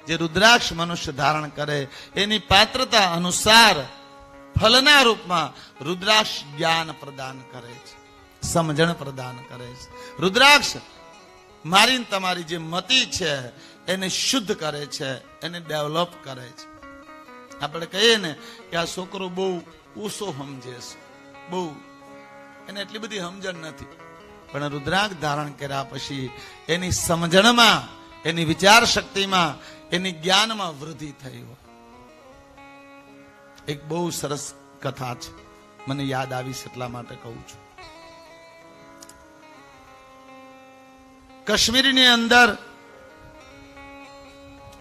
જે રુદ્રાક્ષ મનુષ્ય ધારણ કરે એની પાત્રતા અનુસાર ફલના રૂપમાં રુદ્રાક્ષ જ્ઞાન પ્રદાન કરે છે, સમજણ પ્રદાન કરે છે. રુદ્રાક્ષ મારીને તમારી જે મતિ છે એને શુદ્ધ કરે છે, એને ડેવલપ કરે છે. આપણે કહીએ ને કે આ છોકરો બહુ ઓછો સમજે છે, બહુ એને એટલી બધી સમજણ નથી, પણ રુદ્રાક્ષ ધારણ કર્યા પછી એની સમજણમાં, એની વિચાર શક્તિમાં, એની જ્ઞાનમાં વૃદ્ધિ થઈ હોય. એક બહુ સરસ કથા છે, મને યાદ આવી છે એટલા માટે કહું છું. કાશ્મીરની અંદર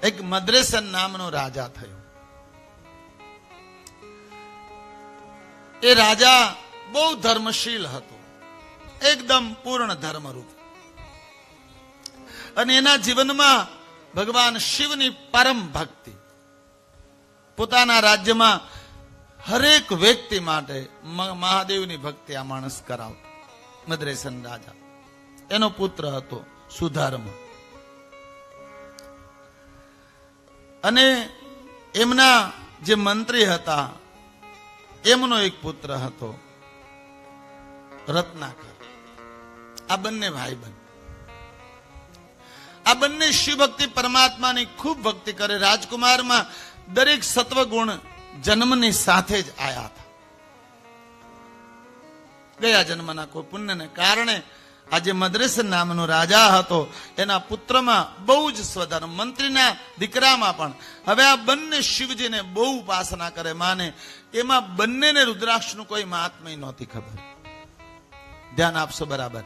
એક મદ્રેસન નામનો રાજા થયો. એ રાજા બહુ ધર્મશીલ હતો, એકદમ પૂર્ણ ધર્મરૂપ, અને એના જીવનમાં ભગવાન શિવની પરમ ભક્તિ. પોતાના રાજ્યમાં હરેક વ્યક્તિ માટે મહાદેવની ભક્તિ આ માણસ કરાવતો. મદ્રેસન રાજા, એનો પુત્ર હતો સુધર્મ, અને એમના જે મંત્રી હતા એમનો એક પુત્ર હતો રત્નાકર. આ બંને ભાઈબંધ, આ બંને શિવ ભક્તિ પરમાત્માની ખૂબ ભક્તિ કરે. રાજકુમારમાં દરેક સત્વગુણ જન્મની સાથે જ આયા હતા. ગયા જન્મના કોઈ પુણ્યને કારણે આજે મદ્રેસન નામનો રાજા હતો, એના પુત્રમાં બહુ જ સ્વધર્મ, મંત્રીના દીકરામાં પણ. હવે આ બંને શિવજીને બહુ ઉપાસના કરે, માને. એમાં બંનેને રુદ્રાક્ષનું કોઈ મહાત્મ્ય નહોતી ખબર. ધ્યાન આપશો બરાબર,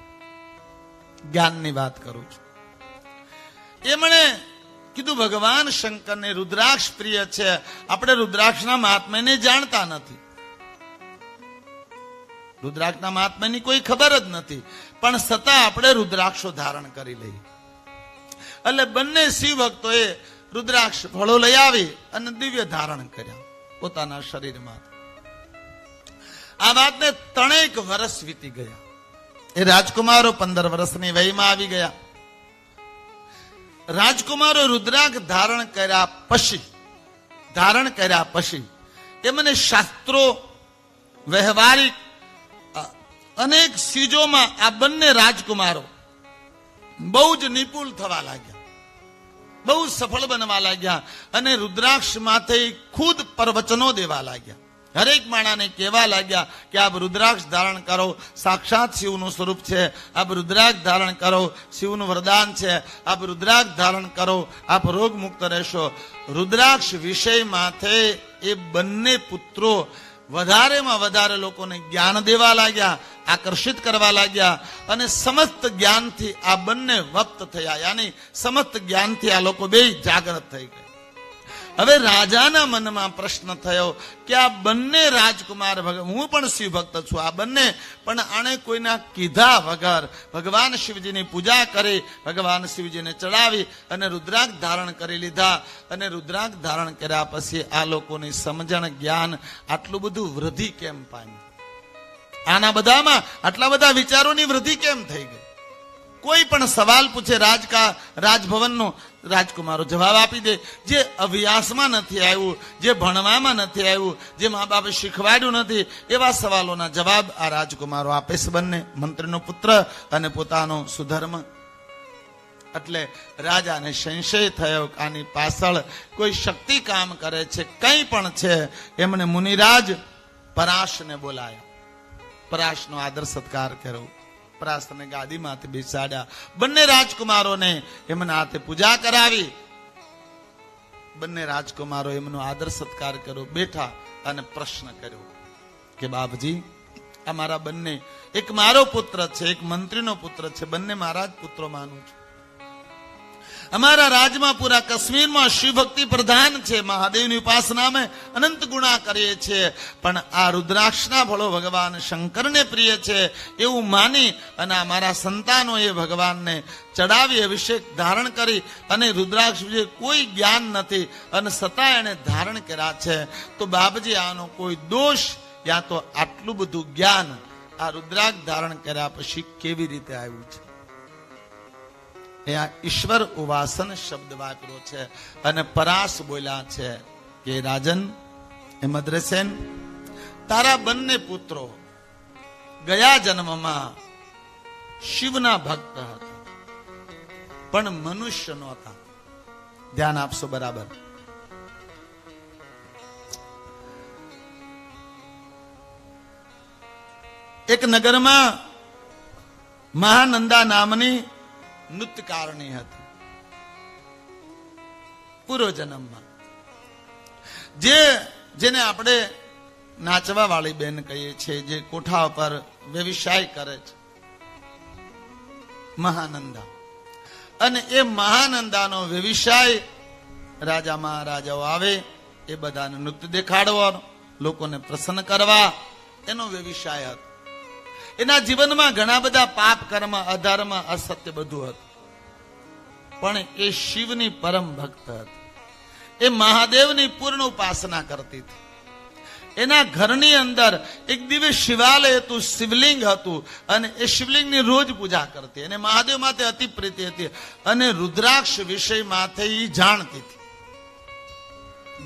જ્ઞાનની વાત કરું છું. એમણે કીધું ભગવાન શંકરને રુદ્રાક્ષ પ્રિય છે, આપણે રુદ્રાક્ષના મહાત્મ્યને જાણતા નથી, રુદ્રાક્ષના મહાત્મ્યની કોઈ ખબર જ નથી, પણ છતાં આપણે રુદ્રાક્ષો ધારણ કરી લઈએ. એટલે બંને શિવ ભક્તોએ રુદ્રાક્ષ ફળો લઈ આવી અને દિવ્ય ધારણ કર્યા પોતાના શરીરમાં. આ વાતને 3 વર્ષ વીતી ગયા. એ રાજકુમારો 15 વર્ષની વયમાં આવી ગયા. રાજકુમારો રુદ્રાક્ષ ધારણ કર્યા પછી એમને શાસ્ત્રો, વ્યવહારિક અનેક ચીજોમાં આ બંને રાજકુમારો બહુ જ નિપુણ થવા લાગ્યા, બહુ સફળ બનવા લાગ્યા, અને રુદ્રાક્ષ માથે ખુદ પ્રવચનો દેવા લાગ્યા. હરેક માણાને કહેવા લાગ્યા કે આપ રુદ્રાક્ષ ધારણ કરો, સાક્ષાત શિવનું સ્વરૂપ છે, આપ રુદ્રાક્ષ ધારણ કરો, શિવનું વરદાન છે, આપ રુદ્રાક્ષ ધારણ કરો, આપ રોગ મુક્ત રહેશો. રુદ્રાક્ષ વિષય માથે એ બંને પુત્રો વધારેમાં વધારે લોકોને જ્ઞાન દેવા લાગ્યા, આકર્ષિત કરવા લાગ્યા, અને સમસ્ત જ્ઞાનથી આ બંને વપ્ત થયા, યાની સમસ્ત જ્ઞાનથી આ લોકો બે જાગૃત થઈ ગયા. હવે રાજાના મનમાં પ્રશ્ન થયો કે આ બંને રાજકુમાર, હું પણ શિવ ભક્ત છું, આ બંને પણ આણે કોઈના કીધા વગર ભગવાન શિવજીની પૂજા કરી, ભગવાન શિવજીને ચડાવી અને રુદ્રાક્ષ ધારણ કરી લીધા. અને રુદ્રાક્ષ ધારણ કર્યા પછી આ લોકોની સમજણ, જ્ઞાન આટલું બધું વૃદ્ધિ કેમ પામ્યું? આના બધામાં આટલા બધા વિચારોની વૃદ્ધિ કેમ થઈ ગઈ? કોઈ પણ સવાલ પૂછે રાજભવનનો, રાજકુમારો જવાબ આપી દે. જે અભ્યાસમાં નથી આવ્યું, જે ભણવામાં નથી આવ્યું, જે મા બાપે શીખવાડ્યું નથી, એવા સવાલોના જવાબ આ રાજકુમારો આપે છે, બંને મંત્રીનો પુત્ર અને પોતાનો સુધર્મ. એટલે રાજાને સંશય થયો કે આની પાછળ કોઈ શક્તિ કામ કરે છે, કંઈ પણ છે. એમણે મુનિરાજ પરાશને બોલાયા, પરાશનો આદર સત્કાર કર્યો, પરાશરને ગાદીમાંથી બેસાડ્યા, બંને રાજકુમારોને એમના હાથે પૂજા કરાવી. બંને રાજકુમારો એમનો આદર સત્કાર કર્યો, બેઠા અને પ્રશ્ન કર્યો કે બાપજી, આ મારા બંને, એક મારો પુત્ર છે, એક મંત્રીનો પુત્ર છે, બંને મારા જ પુત્રો માનું છું. અમારા રાજમાં પૂરા કાશ્મીરમાં શિવભક્તિ પ્રધાન છે, મહાદેવની ઉપાસનામાં અનંત ગુણા કરીએ છીએ, પણ આ રુદ્રાક્ષના ફળો ભગવાન શંકરને પ્રિય છે એવું માની અને અમારા સંતાનોએ ભગવાનને ચડાવી, અભિષેક ધારણ કરી, અને રુદ્રાક્ષ વિશે કોઈ જ્ઞાન નથી અને છતાં એને ધારણ કર્યા છે. તો બાપજી, આનો કોઈ દોષ યા તો આટલું બધું જ્ઞાન આ રુદ્રાક્ષ ધારણ કર્યા પછી કેવી રીતે આવ્યું છે? અહીંયા ઈશ્વર ઉવાસન શબ્દ વાપર્યો છે અને પરાશ બોલ્યા છે કે રાજન એ મદ્રેસેન, તારા બંને પુત્રો ગયા જન્મમાં શિવના ભક્ત હતા પણ મનુષ્ય નહોતા. ધ્યાન આપશો બરાબર. એક નગરમાં મહાનંદા નામની નૃત્યકારણી હતી પૂર્વ જન્મમાં. જેને આપણે નાચવા વાળી બેન કહીએ છીએ, જે કોઠા પર વ્યવસાય કરે છે, મહાનંદા. અને એ મહાનંદાનો વ્યવસાય રાજા મહારાજાઓ આવે એ બધાને નૃત્ય દેખાડવાનો, લોકોને પ્રસન્ન કરવા, એનો વ્યવસાય હતો. એના જીવનમાં ઘણા બધા પાપ કર્મ, અધર્મ, અસત્ય બધું હતું, પણ એ શિવની પરમ ભક્ત હતી. એ મહાદેવની પૂર્ણ ઉપાસના કરતી હતી. એના ઘરની અંદર એક દિવસ શિવાલય હતું, શિવલિંગ હતું, અને એ શિવલિંગની રોજ પૂજા કરતી. અને મહાદેવ માથે અતિ પ્રીતિ હતી અને રુદ્રાક્ષ વિષય માથે એ જાણતી હતી.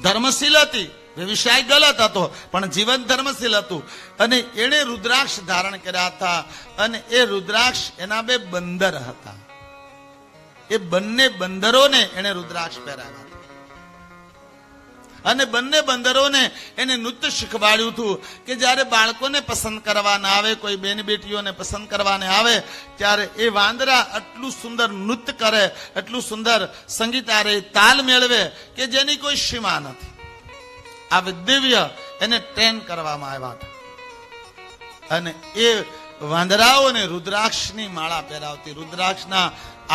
ધર્મશીલ હતી, વ્યવસાય ગલત હતો પણ જીવન ધર્મશીલ હતું. અને એણે રુદ્રાક્ષ ધારણ કર્યા હતા અને એ રુદ્રાક્ષ એના બે બંદર હતા. એ બંને બંદરોને એને રુદ્રાક્ષ પહેરાવ્યા હતા અને બંને બંદરોને એને નૃત્ય શીખવાડ્યું હતું કે જ્યારે બાળકોને પસંદ કરવાના આવે, કોઈ બેન બેટીઓને પસંદ કરવાને આવે, ત્યારે એ વાંદરા આટલું સુંદર નૃત્ય કરે, એટલું સુંદર સંગીત આરે તાલ મેળવે કે જેની કોઈ સીમા નથી. આ દિવ્ય એને ટ્રેન કરવામાં આવ્યા હતા. અને એ વાંદરાઓને રુદ્રાક્ષની માળા પહેરાવતી, રુદ્રાક્ષના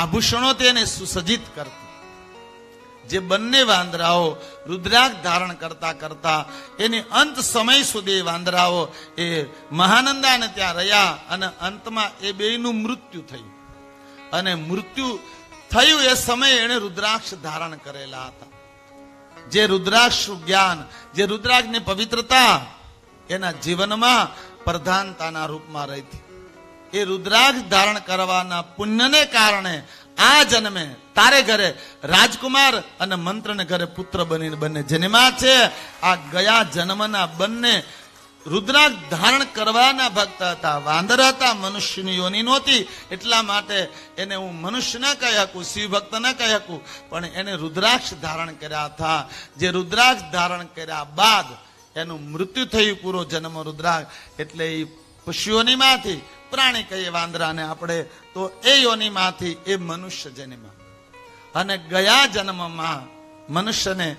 આભૂષણોથી એને સુસજ્જિત કરતી. જે બંને વાંદરાઓ રુદ્રાક્ષ ધારણ કરતા કરતા એની અંત સમય સુધી વાંદરાઓ એ મહાનંદાને ત્યાં રહ્યા અને અંતમાં એ બેયનું મૃત્યુ થયું. અને મૃત્યુ થયું એ સમયે એને રુદ્રાક્ષ ધારણ કરેલા હતા. જે રુદ્રાક્ષ જ્ઞાન, જે રુદ્રાક્ષની પવિત્રતા એના જીવનમાં પ્રધાનતાના રૂપમાં રહી હતી. એ રુદ્રાક્ષ ધારણ કરવાના પુણ્યને કારણે આ જન્મે તારે ઘરે રાજકુમાર અને મંત્રને ઘરે પુત્ર બનીને બંને જન્મ્યા છે. આ ગયા જન્મના બંને રુદ્રાક્ષ ધારણ કરવાના ભક્ત હતા, વાંદર હતા, મનુષ્યની યોની નહોતી. એટલા માટે એને હું મનુષ્ય ન કહી શકું, શિવ ભક્ત ન કહી શકું, પણ એને રુદ્રાક્ષ ધારણ કર્યા હતા. જે રુદ્રાક્ષ ધારણ કર્યા બાદ એનું મૃત્યુ થયું, પૂરો જન્મ રુદ્રાક્ષ. એટલે એ પશુઓનીમાંથી, પ્રાણી કહીએ વાંદરાને આપણે, તો એ યોનીમાંથી એ મનુષ્ય જન્મ. અને ગયા જન્મમાં મનુષ્યને,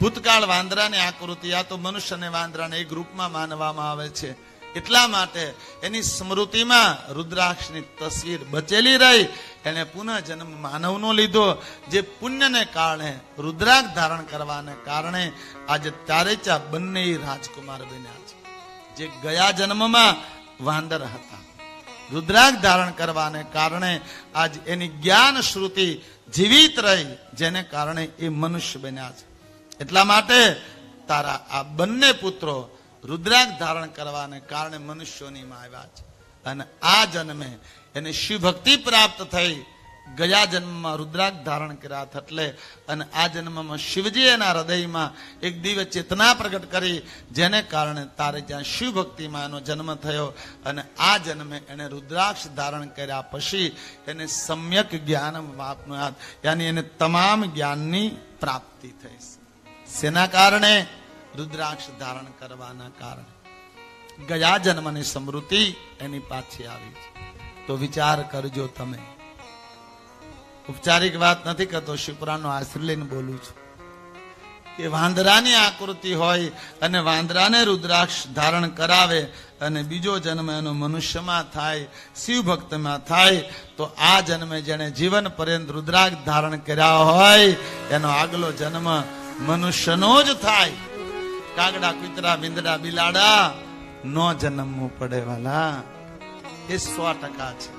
ભૂતકાળ વાંદરાની આકૃતિ, આ તો મનુષ્યને વાંદરાને એક રૂપમાં માનવામાં આવે છે. એટલા માટે એની સ્મૃતિમાં રુદ્રાક્ષની તસવીર બચેલી રહી. એને પુનઃ જન્મ માનવનો લીધો. જે પુણ્યને કારણે, રુદ્રાક્ષ ધારણ કરવાને કારણે આજે ચારેચા બંને રાજકુમાર બન્યા છે. જે ગયા જન્મમાં વાંદર હતા, રુદ્રાક્ષ ધારણ કરવાને કારણે આજ એની જ્ઞાન શ્રુતિ જીવિત રહી, જેને કારણે એ મનુષ્ય બન્યા છે. એટલા માટે તારા આ બંને પુત્રો રુદ્રાક્ષ ધારણ કરવાને કારણે મનુષ્યોનીમાં આવ્યા છે. અને આ જન્મે એને શિવ ભક્તિ પ્રાપ્ત થઈ. ગયા જન્મમાં રુદ્રાક્ષ ધારણ કર્યા એટલે, અને આ જન્મમાં શિવજી એના હૃદયમાં એક દિવ્ય ચેતના પ્રગટ કરી, જેને કારણે તારે ત્યાં શિવ ભક્તિમાં એનો જન્મ થયો. અને આ જન્મે એને રુદ્રાક્ષ ધારણ કર્યા પછી એને સમ્યક જ્ઞાન વાપન્યા, યાની એને તમામ જ્ઞાનની પ્રાપ્તિ થઈ. શેના કારણે? રુદ્રાક્ષ ધારણ કરવાના કારણે. ગયા જન્મની સ્મૃતિ એની પાછી આવી છે. તો વિચાર કરજો તમે. ઉપચારિક વાત નથી કરતો, શિવપુરાણનો આશ્રય લઈને બોલું છું કે વાંદરાની આકૃતિ હોય અને વાંદરાને રુદ્રાક્ષ ધારણ કરાવે અને બીજો જન્મ એનો મનુષ્યમાં થાય, શિવ ભક્તમાં થાય, તો આ જન્મે જેને જીવન પર્યંત રુદ્રાક્ષ ધારણ કર્યા હોય એનો આગલો જન્મ મનુષ્યનો જ થાય. કાગડા, કૂતરા, બિંદડા, બિલાડા નો જન્મવું પડે વાલા. એ 100% છે.